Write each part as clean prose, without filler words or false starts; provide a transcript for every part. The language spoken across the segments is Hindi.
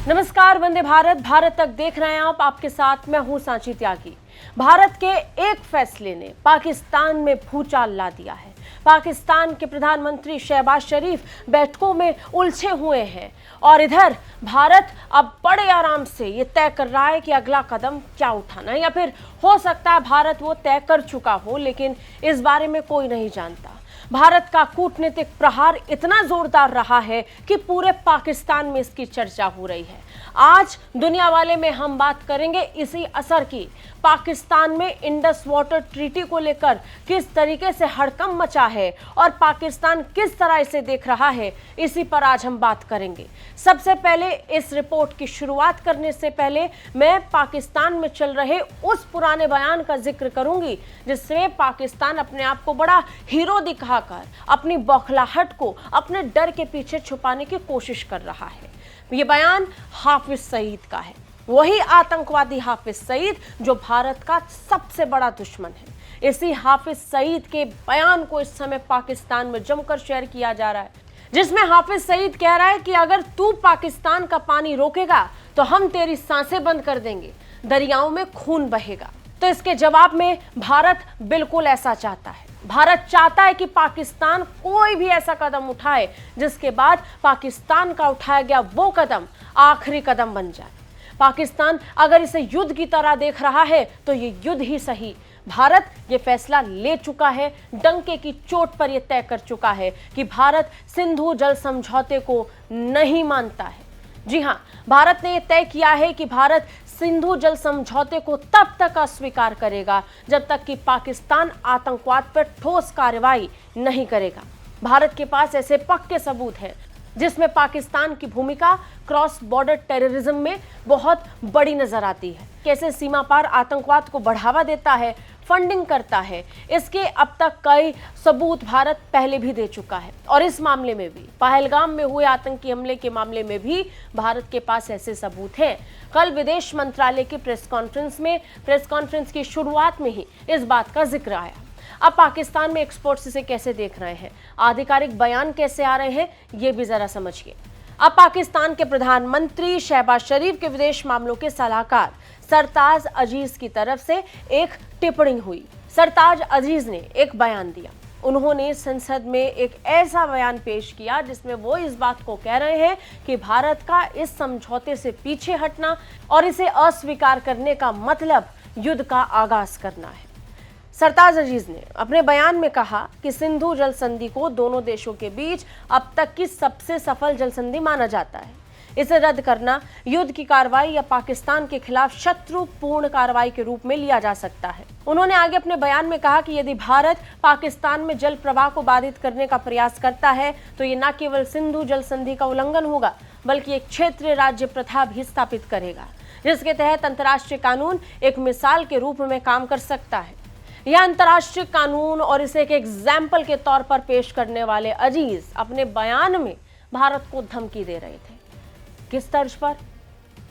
नमस्कार, वंदे भारत। भारत तक देख रहे हैं आप। आपके साथ मैं हूं सांची त्यागी। भारत के एक फैसले ने पाकिस्तान में भूचाल ला दिया है। पाकिस्तान के प्रधानमंत्री शहबाज शरीफ बैठकों में उलझे हुए हैं और इधर भारत अब बड़े आराम से ये तय कर रहा है कि अगला कदम क्या उठाना है, या फिर हो सकता है भारत वो तय कर चुका हो, लेकिन इस बारे में कोई नहीं जानता। भारत का कूटनीतिक प्रहार इतना जोरदार रहा है कि पूरे पाकिस्तान में इसकी चर्चा हो रही है। आज दुनिया वाले में हम बात करेंगे इसी असर की। पाकिस्तान में इंडस वाटर ट्रीटी को लेकर किस तरीके से हड़कंप मचा है और पाकिस्तान किस तरह इसे देख रहा है, इसी पर आज हम बात करेंगे। सबसे पहले इस रिपोर्ट की शुरुआत करने से पहले मैं पाकिस्तान में चल रहे उस पुराने बयान का जिक्र करूंगी जिसमें पाकिस्तान अपने आप को बड़ा हीरो दिखाकर अपनी बौखलाहट को अपने डर के पीछे छुपाने की कोशिश कर रहा है। ये बयान हाफिज सईद का है, वही आतंकवादी हाफिज सईद जो भारत का सबसे बड़ा दुश्मन है। इसी हाफिज सईद के बयान को इस समय पाकिस्तान में जमकर शेयर किया जा रहा है, जिसमें हाफिज सईद कह रहा है कि अगर तू पाकिस्तान का पानी रोकेगा तो हम तेरी सांसें बंद कर देंगे, दरियाओं में खून बहेगा। तो इसके जवाब में भारत बिल्कुल ऐसा चाहता है। भारत चाहता है कि पाकिस्तान कोई भी ऐसा कदम उठाए जिसके बाद पाकिस्तान का उठाया गया वो कदम आखिरी कदम बन जाए। पाकिस्तान अगर इसे युद्ध की तरह देख रहा है तो ये युद्ध ही सही। भारत ये फैसला ले चुका है, डंके की चोट पर यह तय कर चुका है कि भारत सिंधु जल समझौते को नहीं मानता है। जी हां, भारत ने यह तय किया है कि भारत सिंधु जल समझौते को तब तक अस्वीकार करेगा जब तक कि पाकिस्तान आतंकवाद पर ठोस कार्रवाई नहीं करेगा। भारत के पास ऐसे पक्के सबूत हैं जिसमें पाकिस्तान की भूमिका क्रॉस बॉर्डर टेररिज्म में बहुत बड़ी नजर आती है। कैसे सीमा पार आतंकवाद को बढ़ावा देता है, फंडिंग करता है, इसके अब तक कई सबूत भारत पहले भी दे चुका है। और इस मामले में भी, पहलगाम में हुए आतंकी हमले के मामले में भी भारत के पास ऐसे सबूत हैं। कल विदेश मंत्रालय की प्रेस कॉन्फ्रेंस की शुरुआत में ही इस बात का जिक्र आया। अब पाकिस्तान में एक्सपर्ट्स इसे कैसे देख रहे हैं, आधिकारिक बयान कैसे आ रहे हैं, ये भी जरा समझिए। अब पाकिस्तान के प्रधानमंत्री शहबाज शरीफ के विदेश मामलों के सलाहकार सरताज अजीज की तरफ से एक टिप्पणी हुई। सरताज अजीज ने एक बयान दिया। उन्होंने संसद में एक ऐसा बयान पेश किया जिसमें वो इस बात को कह रहे हैं कि भारत का इस समझौते से पीछे हटना और इसे अस्वीकार करने का मतलब युद्ध का आगाज करना है। सरताज अजीज ने अपने बयान में कहा कि सिंधु जल संधि को दोनों देशों के बीच अब तक की सबसे सफल जल संधि माना जाता है। इसे रद्द करना युद्ध की कार्रवाई या पाकिस्तान के खिलाफ शत्रुपूर्ण कार्रवाई के रूप में लिया जा सकता है। उन्होंने आगे अपने बयान में कहा कि यदि भारत पाकिस्तान में जल प्रवाह को बाधित करने का प्रयास करता है तो ये न केवल सिंधु जल संधि का उल्लंघन होगा बल्कि एक क्षेत्रीय राज्य प्रथा भी स्थापित करेगा, जिसके तहत अंतर्राष्ट्रीय कानून एक मिसाल के रूप में काम कर सकता है। यह अंतर्राष्ट्रीय कानून और इसे एक एग्जाम्पल के तौर पर पेश करने वाले अजीज अपने बयान में भारत को धमकी दे रहे थे। किस तर्ज पर?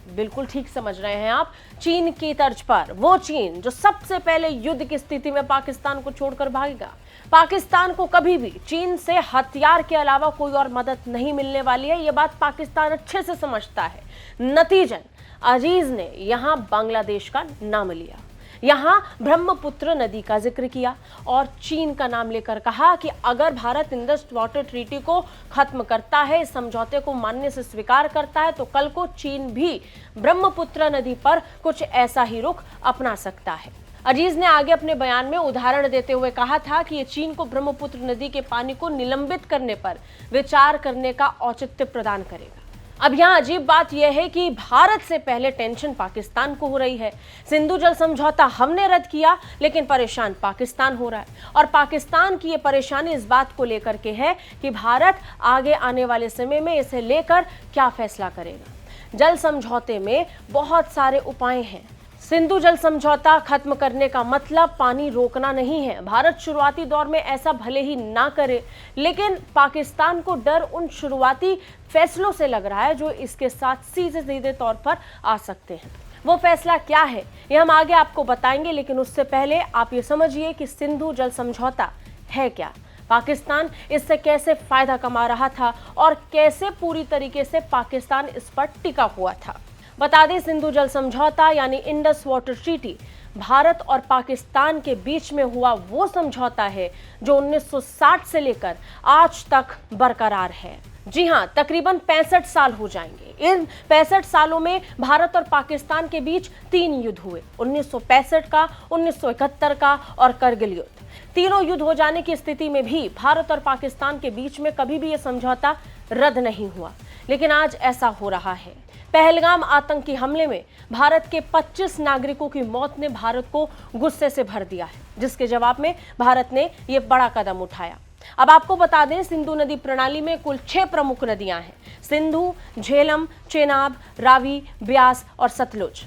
बिल्कुल ठीक समझ रहे हैं आप, चीन की तर्ज पर। वो चीन जो सबसे पहले युद्ध की स्थिति में पाकिस्तान को छोड़कर भागेगा। पाकिस्तान को कभी भी चीन से हथियार के अलावा कोई और मदद नहीं मिलने वाली है, ये बात पाकिस्तान अच्छे से समझता है। नतीजन अजीज ने यहां बांग्लादेश का नाम लिया, यहां ब्रह्मपुत्र नदी का जिक्र किया और चीन का नाम लेकर कहा कि अगर भारत इंडस वाटर ट्रीटी को खत्म करता है, इस समझौते को मानने से स्वीकार करता है, तो कल को चीन भी ब्रह्मपुत्र नदी पर कुछ ऐसा ही रुख अपना सकता है। अजीज ने आगे अपने बयान में उदाहरण देते हुए कहा था कि ये चीन को ब्रह्मपुत्र नदी के पानी को निलंबित करने पर विचार करने का औचित्य प्रदान करेगा। अब यहाँ अजीब बात यह है कि भारत से पहले टेंशन पाकिस्तान को हो रही है। सिंधु जल समझौता हमने रद्द किया, लेकिन परेशान पाकिस्तान हो रहा है। और पाकिस्तान की ये परेशानी इस बात को लेकर के है कि भारत आगे आने वाले समय में इसे लेकर क्या फैसला करेगा। जल समझौते में बहुत सारे उपाय हैं। सिंधु जल समझौता खत्म करने का मतलब पानी रोकना नहीं है। भारत शुरुआती दौर में ऐसा भले ही ना करे, लेकिन पाकिस्तान को डर उन शुरुआती फैसलों से लग रहा है जो इसके साथ सीधे तौर पर आ सकते हैं। वो फैसला क्या है ये हम आगे आपको बताएंगे, लेकिन उससे पहले आप ये समझिए कि सिंधु जल समझौता है क्या। पाकिस्तान इससे कैसे फायदा कमा रहा था और कैसे पूरी तरीके से पाकिस्तान इस पर टिका हुआ था। बता दें, सिंधु जल समझौता यानी इंडस वाटर ट्रीटी भारत और पाकिस्तान के बीच में हुआ वो समझौता है जो 1960 से लेकर आज तक बरकरार है। जी हां, तकरीबन 65 साल हो जाएंगे। इन 65 सालों में भारत और पाकिस्तान के बीच 3 युद्ध हुए, 1965 का, 1971 का और करगिल युद्ध। तीनों युद्ध हो जाने की स्थिति में भी भारत और पाकिस्तान के बीच में कभी भी यह समझौता रद्द नहीं हुआ, लेकिन आज ऐसा हो रहा है। पहलगाम आतंकी हमले में भारत के 25 नागरिकों की मौत ने भारत को गुस्से से भर दिया है, जिसके जवाब में भारत ने यह बड़ा कदम उठाया। अब आपको बता दें, सिंधु नदी प्रणाली में कुल 6 प्रमुख नदियां हैं: सिंधु, झेलम, चेनाब, रावी, ब्यास और सतलुज।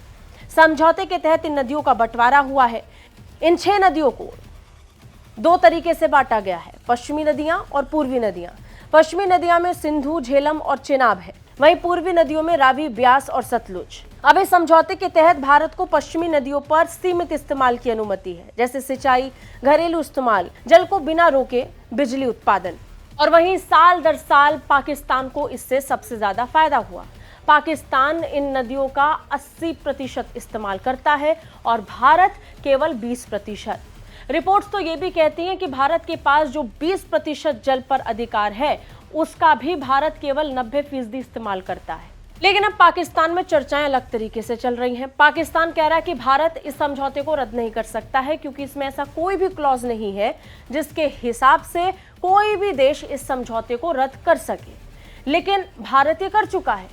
समझौते के तहत इन नदियों का बंटवारा हुआ है। इन 6 नदियों को 2 तरीके से बांटा गया है, पश्चिमी नदियां और पूर्वी नदियां। पश्चिमी नदियां में सिंधु, झेलम और चेनाब है, वहीं पूर्वी नदियों में रावी, ब्यास और सतलुज। अब इस समझौते के तहत भारत को पश्चिमी नदियों पर सीमित इस्तेमाल की अनुमति है, जैसे सिंचाई, घरेलू इस्तेमाल, जल को बिना रोके बिजली उत्पादन। और वहीं साल दर साल पाकिस्तान को इससे सबसे ज्यादा फायदा हुआ। पाकिस्तान इन नदियों का 80% इस्तेमाल करता है और भारत केवल 20%। रिपोर्ट्स तो ये भी कहती हैं कि भारत के पास जो 20% जल पर अधिकार है, उसका भी भारत केवल 90% इस्तेमाल करता है। लेकिन अब पाकिस्तान में चर्चाएं अलग तरीके से चल रही हैं। पाकिस्तान कह रहा है कि भारत इस समझौते को रद्द नहीं कर सकता है, क्योंकि इसमें ऐसा कोई भी क्लॉज नहीं है जिसके हिसाब से कोई भी देश इस समझौते को रद्द कर सके। लेकिन भारत ये कर चुका है।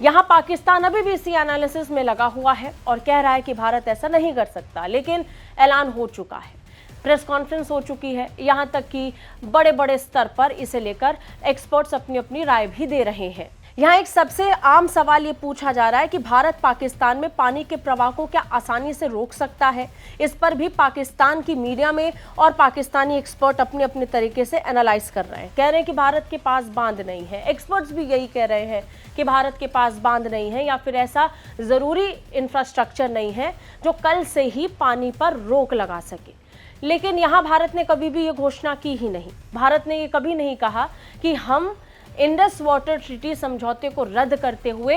यहाँ पाकिस्तान अभी भी इसी एनालिसिस में लगा हुआ है और कह रहा है कि भारत ऐसा नहीं कर सकता, लेकिन ऐलान हो चुका है, प्रेस कॉन्फ्रेंस हो चुकी है, यहाँ तक कि बड़े बड़े स्तर पर इसे लेकर एक्सपर्ट्स अपनी अपनी राय भी दे रहे हैं। यहाँ एक सबसे आम सवाल ये पूछा जा रहा है कि भारत पाकिस्तान में पानी के प्रवाह को क्या आसानी से रोक सकता है। इस पर भी पाकिस्तान की मीडिया में और पाकिस्तानी एक्सपर्ट अपने अपने तरीके से एनालाइज कर रहे हैं। कह रहे हैं कि भारत के पास बांध नहीं है। एक्सपर्ट्स भी यही कह रहे हैं कि भारत के पास बांध नहीं है या फिर ऐसा ज़रूरी इंफ्रास्ट्रक्चर नहीं है जो कल से ही पानी पर रोक लगा सके। लेकिन यहाँ भारत ने कभी भी ये घोषणा की ही नहीं। भारत ने ये कभी नहीं कहा कि हम इंडस वाटर ट्रीटी समझौते को रद्द करते हुए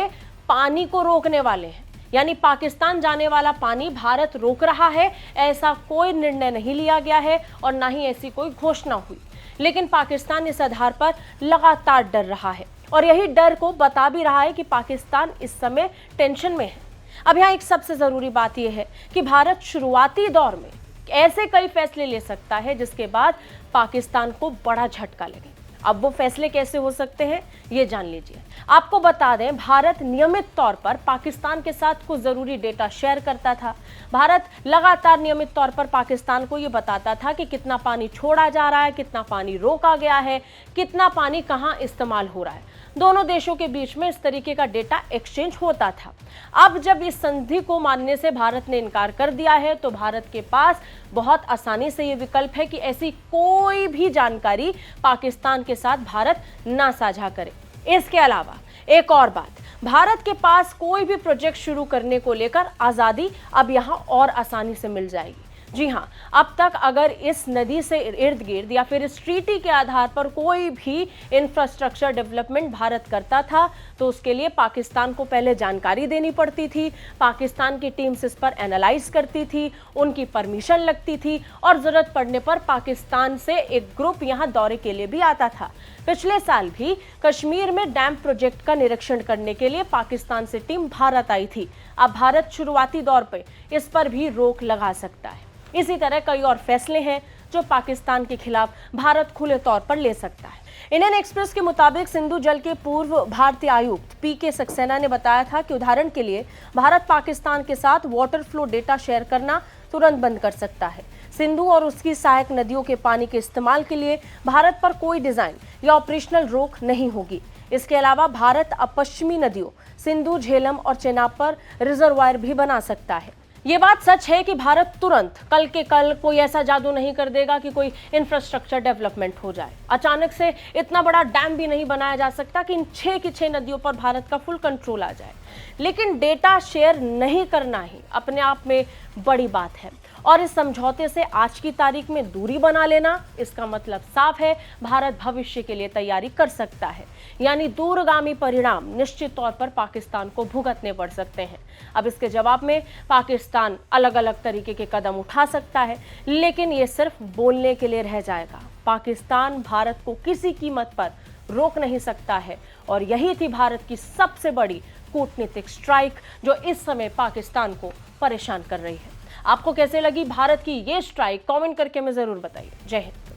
पानी को रोकने वाले हैं, यानी पाकिस्तान जाने वाला पानी भारत रोक रहा है, ऐसा कोई निर्णय नहीं लिया गया है और ना ही ऐसी कोई घोषणा हुई। लेकिन पाकिस्तान इस आधार पर लगातार डर रहा है और यही डर को बता भी रहा है कि पाकिस्तान इस समय टेंशन में है। अब यहाँ एक सबसे जरूरी बात यह है कि भारत शुरुआती दौर में ऐसे कई फैसले ले सकता है जिसके बाद पाकिस्तान को बड़ा झटका लगे। अब वो फैसले कैसे हो सकते हैं, ये जान लीजिए। आपको बता दें, भारत नियमित तौर पर पाकिस्तान के साथ कुछ जरूरी डेटा शेयर करता था। भारत लगातार नियमित तौर पर पाकिस्तान को ये बताता था कि कितना पानी छोड़ा जा रहा है, कितना पानी रोका गया है, कितना पानी कहाँ इस्तेमाल हो रहा है। दोनों देशों के बीच में इस तरीके का डेटा एक्सचेंज होता था। अब जब इस संधि को मानने से भारत ने इनकार कर दिया है, तो भारत के पास बहुत आसानी से ये विकल्प है कि ऐसी कोई भी जानकारी पाकिस्तान के साथ भारत ना साझा करे। इसके अलावा एक और बात, भारत के पास कोई भी प्रोजेक्ट शुरू करने को लेकर आज़ादी अब यहाँ और आसानी से मिल जाएगी। जी हाँ, अब तक अगर इस नदी से इर्द गिर्द या फिर इस ट्रीटी के आधार पर कोई भी इंफ्रास्ट्रक्चर डेवलपमेंट भारत करता था तो उसके लिए पाकिस्तान को पहले जानकारी देनी पड़ती थी, पाकिस्तान की टीम्स इस पर एनालाइज करती थी, उनकी परमिशन लगती थी और ज़रूरत पड़ने पर पाकिस्तान से एक ग्रुप यहाँ दौरे के लिए भी आता था। पिछले साल भी कश्मीर में डैम प्रोजेक्ट का निरीक्षण करने के लिए पाकिस्तान से टीम भारत आई थी। अब भारत शुरुआती दौर पर इस पर भी रोक लगा सकता है। इसी तरह कई और फैसले हैं जो पाकिस्तान के खिलाफ भारत खुले तौर पर ले सकता है। इंडियन एक्सप्रेस के मुताबिक सिंधु जल के पूर्व भारतीय आयुक्त पीके सक्सेना ने बताया था कि उदाहरण के लिए भारत पाकिस्तान के साथ वाटर फ्लो डेटा शेयर करना तुरंत बंद कर सकता है। सिंधु और उसकी सहायक नदियों के पानी के इस्तेमाल के लिए भारत पर कोई डिजाइन या ऑपरेशनल रोक नहीं होगी। इसके अलावा भारत अब पश्चिमी नदियों सिंधु, झेलम और चेनाब पर रिजर्वायर भी बना सकता है। ये बात सच है कि भारत तुरंत कल के कल कोई ऐसा जादू नहीं कर देगा कि कोई इंफ्रास्ट्रक्चर डेवलपमेंट हो जाए। अचानक से इतना बड़ा डैम भी नहीं बनाया जा सकता कि इन 6 की 6 नदियों पर भारत का फुल कंट्रोल आ जाए। लेकिन डेटा शेयर नहीं करना ही अपने आप में बड़ी बात है और इस समझौते से आज की तारीख में दूरी बना लेना, इसका मतलब साफ है, भारत भविष्य के लिए तैयारी कर सकता है। यानी दूरगामी परिणाम निश्चित तौर पर पाकिस्तान को भुगतने पड़ सकते हैं। अब इसके जवाब में पाकिस्तान अलग अलग तरीके के कदम उठा सकता है, लेकिन ये सिर्फ बोलने के लिए रह जाएगा। पाकिस्तान भारत को किसी कीमत पर रोक नहीं सकता है, और यही थी भारत की सबसे बड़ी कूटनीतिक स्ट्राइक जो इस समय पाकिस्तान को परेशान कर रही है। आपको कैसे लगी भारत की ये स्ट्राइक, कमेंट करके हमें जरूर बताइए। जय हिंद।